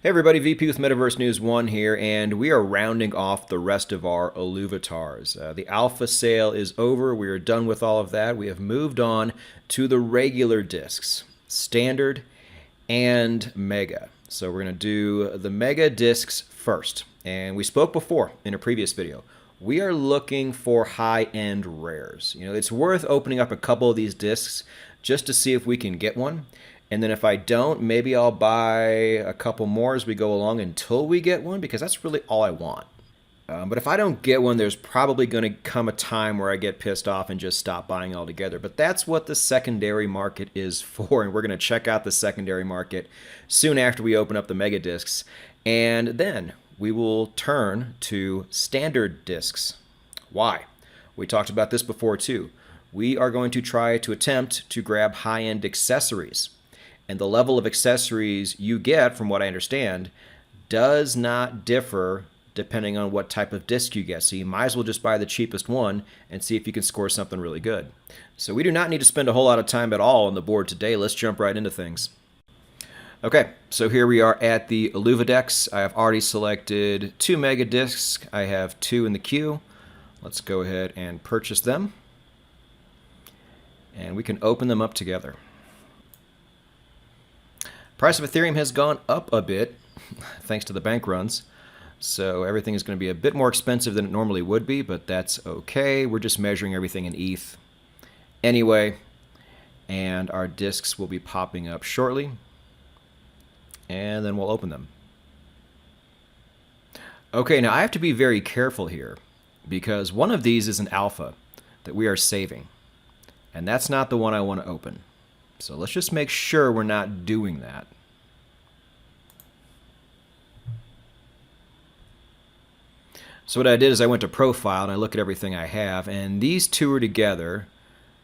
Hey everybody, VP with Metaverse News 1 here, and we are rounding off the rest of our Illuvitars. The alpha sale is over. We are done with all of that. We have moved on to the regular discs, standard and mega. So we're going to do the mega discs first. And we spoke before in a previous video. We are looking for high-end rares. You know, it's worth opening up a couple of these discs just to see if we can get one. And then if I don't, maybe I'll buy a couple more as we go along until we get one, because that's really all I want. But if I don't get one, there's probably going to come a time where I get pissed off and just stop buying altogether. But that's what the secondary market is for, and we're going to check out the secondary market soon after we open up the mega discs. And then we will turn to standard discs. Why? We talked about this before too. We are going to try to attempt to grab high-end accessories. And the level of accessories you get, from what I understand, does not differ depending on what type of disc you get. So you might as well just buy the cheapest one and see if you can score something really good. So we do not need to spend a whole lot of time at all on the board today. Let's jump right into things. Okay, so here we are at the Illuvidex. I have already selected 2 mega discs. I have 2 in the queue. Let's go ahead and purchase them. And we can open them up together. Price of Ethereum has gone up a bit, thanks to the bank runs. So everything is going to be a bit more expensive than it normally would be, but that's okay. We're just measuring everything in ETH anyway. And our discs will be popping up shortly. And then we'll open them. Okay, now I have to be very careful here, because one of these is an alpha that we are saving. And that's not the one I want to open. So let's just make sure we're not doing that. So what I did is I went to profile and I look at everything I have, and these two are together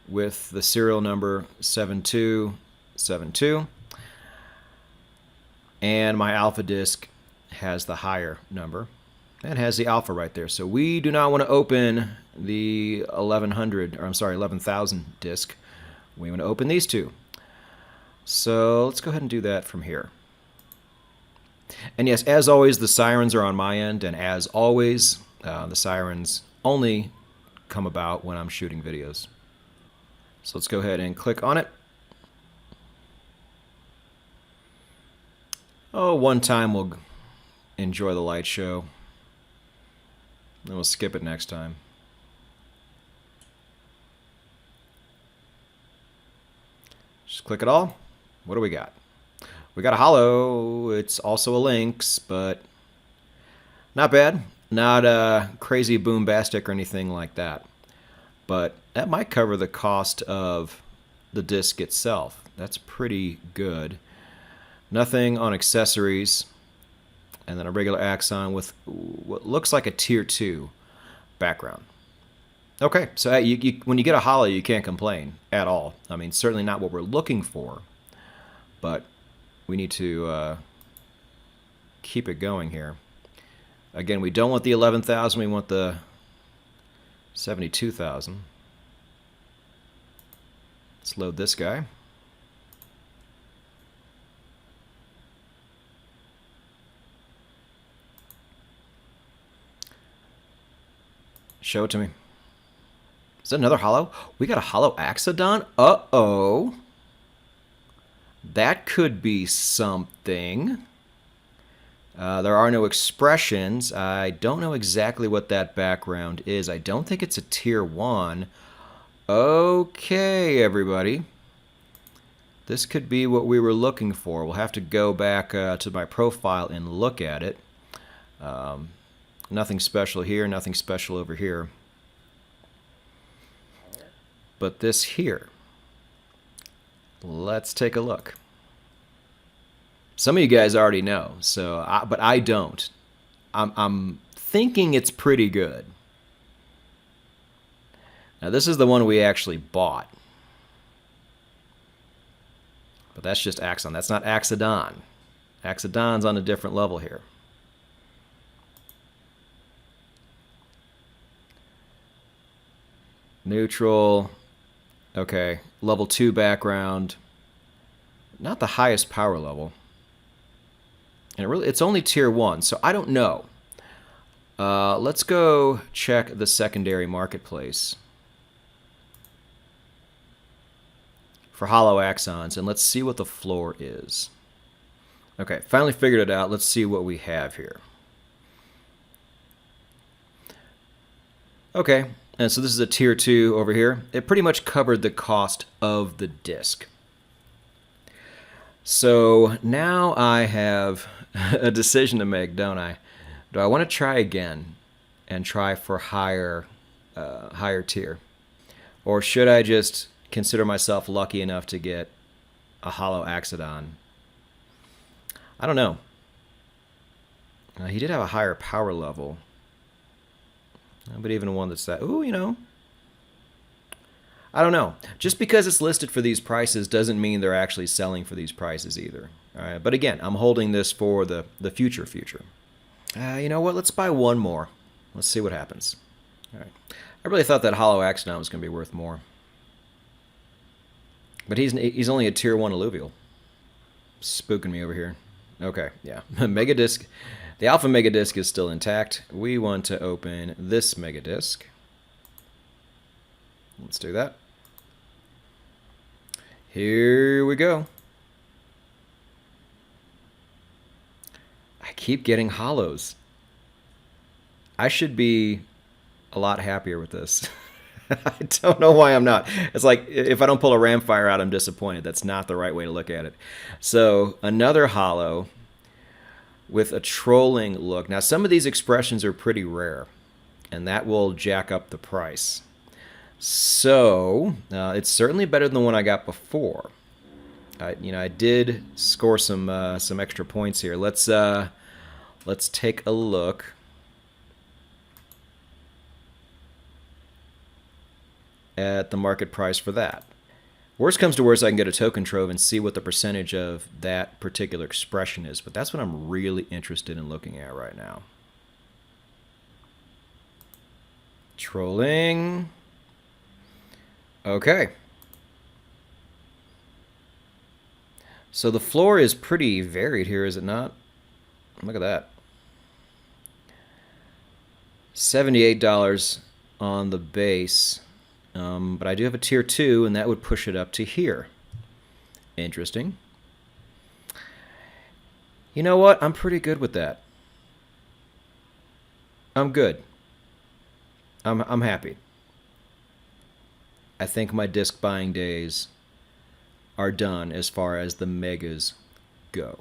with the serial number 7272. And my alpha disk has the higher number. That has the alpha right there. So we do not want to open the 11,000 disk. We want to open these two. So let's go ahead and do that from here. And yes, as always, the sirens are on my end, and as always, the sirens only come about when I'm shooting videos. So let's go ahead and click on it. Oh, one time we'll enjoy the light show. Then we'll skip it next time. Just click it all. What do we got? We got a holo. It's also a lynx, but not bad. Not crazy boombastic or anything like that. But that might cover the cost of the disc itself. That's pretty good. Nothing on accessories. And then a regular axon with what looks like a tier 2 background. Okay, so when you get a holo, you can't complain at all. I mean, certainly not what we're looking for. But we need to keep it going here. Again, we don't want the 11,000. We want the 72,000. Let's load this guy. Show it to me. Is that another holo? We got a holo Axodon? Uh-oh. That could be something. There are no expressions. I don't know exactly what that background is. I don't think it's a tier 1. Okay, everybody. This could be what we were looking for. We'll have to go back to my profile and look at it. Nothing special here, nothing special over here. But this here. Let's take a look. Some of you guys already know, but I don't. I'm thinking it's pretty good. Now this is the one we actually bought. But that's just Axon. That's not Axodon. Axodon's on a different level here. Neutral. Okay, level 2 background. Not the highest power level. And it's only tier 1, so I don't know. Let's go check the secondary marketplace for hollow axons, and let's see what the floor is. Okay, finally figured it out. Let's see what we have here. Okay, and so this is a tier 2 over here. It pretty much covered the cost of the disc. So now I have a decision to make, don't I? Do I want to try again and try for higher tier? Or should I just consider myself lucky enough to get a hollow Axodon? I don't know. He did have a higher power level. But even one that's that... Ooh, you know. I don't know. Just because it's listed for these prices doesn't mean they're actually selling for these prices either. All right, but again, I'm holding this for the future. You know what? Let's buy one more. Let's see what happens. All right. I really thought that hollow Axodon was going to be worth more. But he's only a tier 1 alluvial. Spooking me over here. Okay, yeah. Mega Disc. The Alpha Mega Disc is still intact. We want to open this Mega Disc. Let's do that. Here we go. I keep getting hollows. I should be a lot happier with this. I don't know why I'm not. It's like if I don't pull a Ramfire out, I'm disappointed. That's not the right way to look at it. So another hollow with a trolling look. Now some of these expressions are pretty rare, and that will jack up the price. So it's certainly better than the one I got before. I did score some extra points here. Let's take a look at the market price for that. Worst comes to worst, I can get a token trove and see what the percentage of that particular expression is, but that's what I'm really interested in looking at right now. Trolling. Okay. So the floor is pretty varied here, is it not? Look at that. $78 on the base. But I do have a tier 2, and that would push it up to here. Interesting. You know what? I'm pretty good with that. I'm good. I'm happy. I think my disc buying days are done as far as the megas go.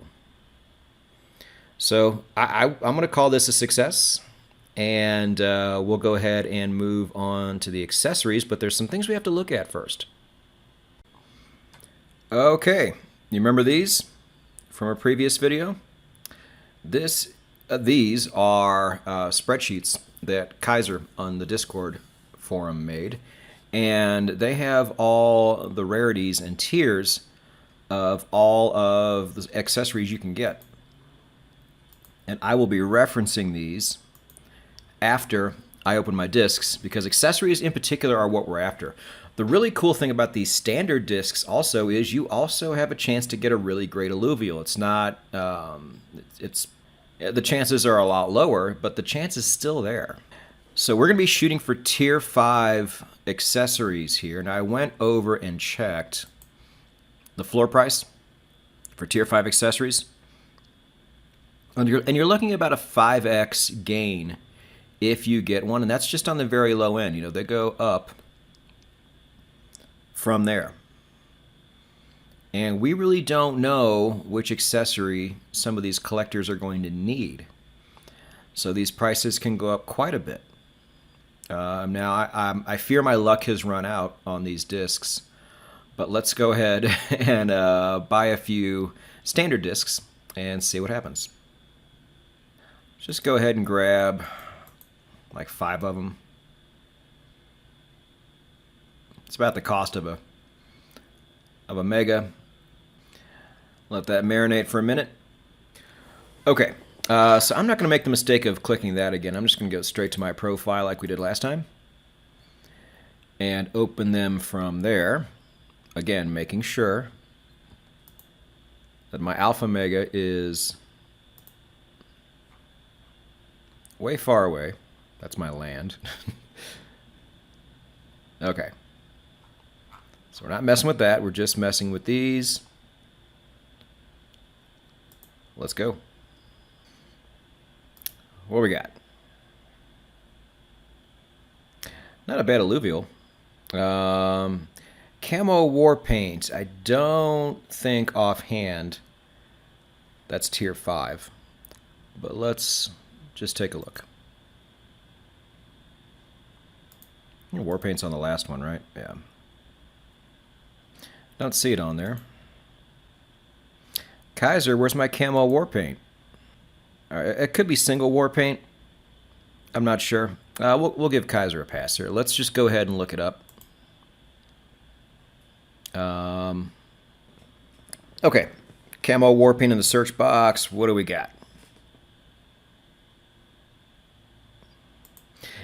So I'm going to call this a success. And we'll go ahead and move on to the accessories, but there's some things we have to look at first. Okay, you remember these from a previous video? These are spreadsheets that Kaiser on the Discord forum made, and they have all the rarities and tiers of all of the accessories you can get. And I will be referencing these after I open my discs, because accessories in particular are what we're after. The really cool thing about these standard discs also is you also have a chance to get a really great alluvial. It's not, the chances are a lot lower, but the chance is still there. So we're going to be shooting for tier 5 accessories here. And I went over and checked the floor price for tier 5 accessories. And you're looking at about a 5x gain if you get one, and that's just on the very low end. You know, they go up from there. And we really don't know which accessory some of these collectors are going to need. So these prices can go up quite a bit. Now, I fear my luck has run out on these discs, but let's go ahead and buy a few standard discs and see what happens. Just go ahead and grab like 5 of them. It's about the cost of a mega. Let that marinate for a minute. Okay, so I'm not going to make the mistake of clicking that again. I'm just going to go straight to my profile like we did last time and open them from there. Again, making sure that my alpha mega is way far away. That's my land. Okay. So we're not messing with that. We're just messing with these. Let's go. What we got? Not a bad alluvial. Camo war paint. I don't think offhand that's tier 5. But let's just take a look. War paint's on the last one, right? Yeah. Don't see it on there. Kaiser, where's my camo war paint? It could be single war paint. I'm not sure. We'll give Kaiser a pass here. Let's just go ahead and look it up. Okay. Camo war paint in the search box. What do we got?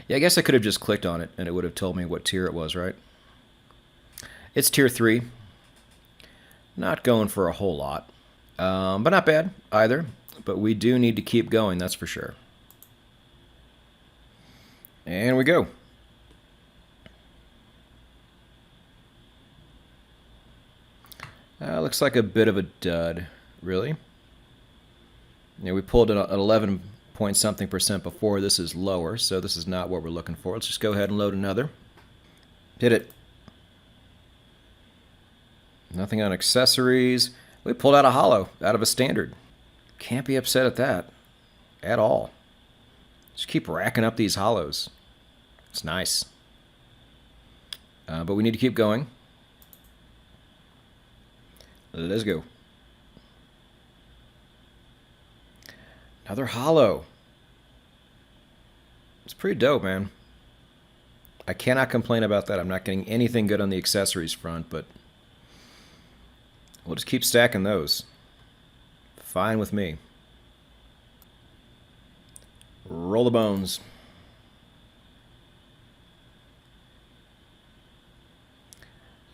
Yeah, I guess I could have just clicked on it and it would have told me what tier it was, right? It's tier 3. Not going for a whole lot. But not bad either. But we do need to keep going, that's for sure. And we go. Looks like a bit of a dud, really. Yeah, we pulled an 11 point something % before. This is lower, so this is not what we're looking for. Let's just go ahead and load another. Hit it. Nothing on accessories. We pulled out a hollow out of a standard. Can't be upset at that at all. Just keep racking up these hollows. It's nice. But we need to keep going. Let's go. Another hollow. It's pretty dope, man. I cannot complain about that. I'm not getting anything good on the accessories front, but we'll just keep stacking those. Fine with me. Roll the bones.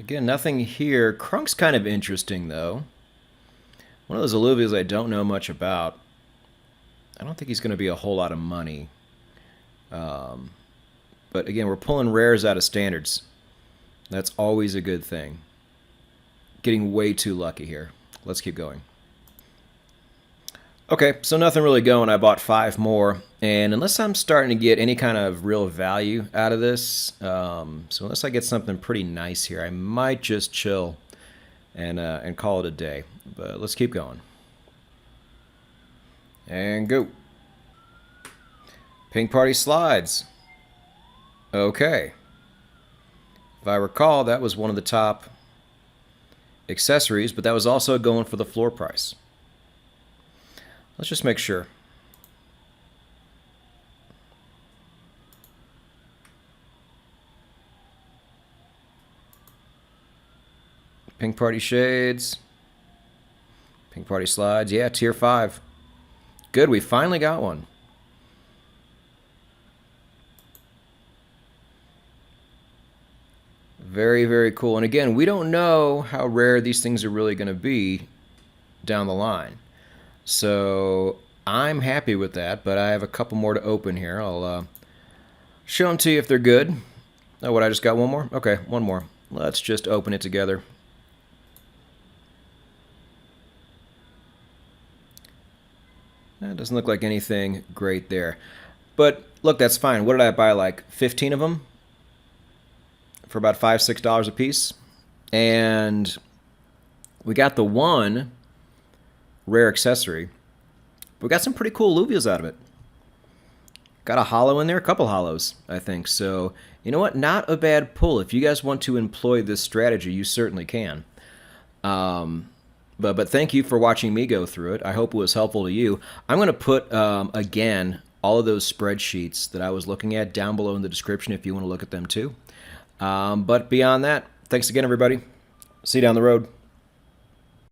Again, nothing here. Crunk's kind of interesting, though. One of those alluvials I don't know much about. I don't think he's going to be a whole lot of money. But again, we're pulling rares out of standards. That's always a good thing. Getting way too lucky here. Let's keep going. Okay, so nothing really going. I bought 5 more. And unless I'm starting to get any kind of real value out of this, so unless I get something pretty nice here, I might just chill and call it a day. But let's keep going. And go. Pink Party Slides. Okay. If I recall, that was one of the top accessories, but that was also going for the floor price. Let's just make sure. Pink Party Shades. Pink Party Slides. Yeah, tier 5. Good, we finally got one. Very, very cool. And again, we don't know how rare these things are really going to be down the line. So I'm happy with that, but I have a couple more to open here. I'll show them to you if they're good. Oh, what, I just got one more? Okay, one more. Let's just open it together. That doesn't look like anything great there. But look, that's fine. What did I buy, like 15 of them? For about $5, $6 a piece. And we got the one rare accessory. We got some pretty cool alluvials out of it. Got a hollow in there, a couple hollows, I think. So, you know what? Not a bad pull. If you guys want to employ this strategy, you certainly can. But thank you for watching me go through it. I hope it was helpful to you. I'm going to put, again, all of those spreadsheets that I was looking at down below in the description if you want to look at them too. But beyond that, thanks again, everybody. See you down the road.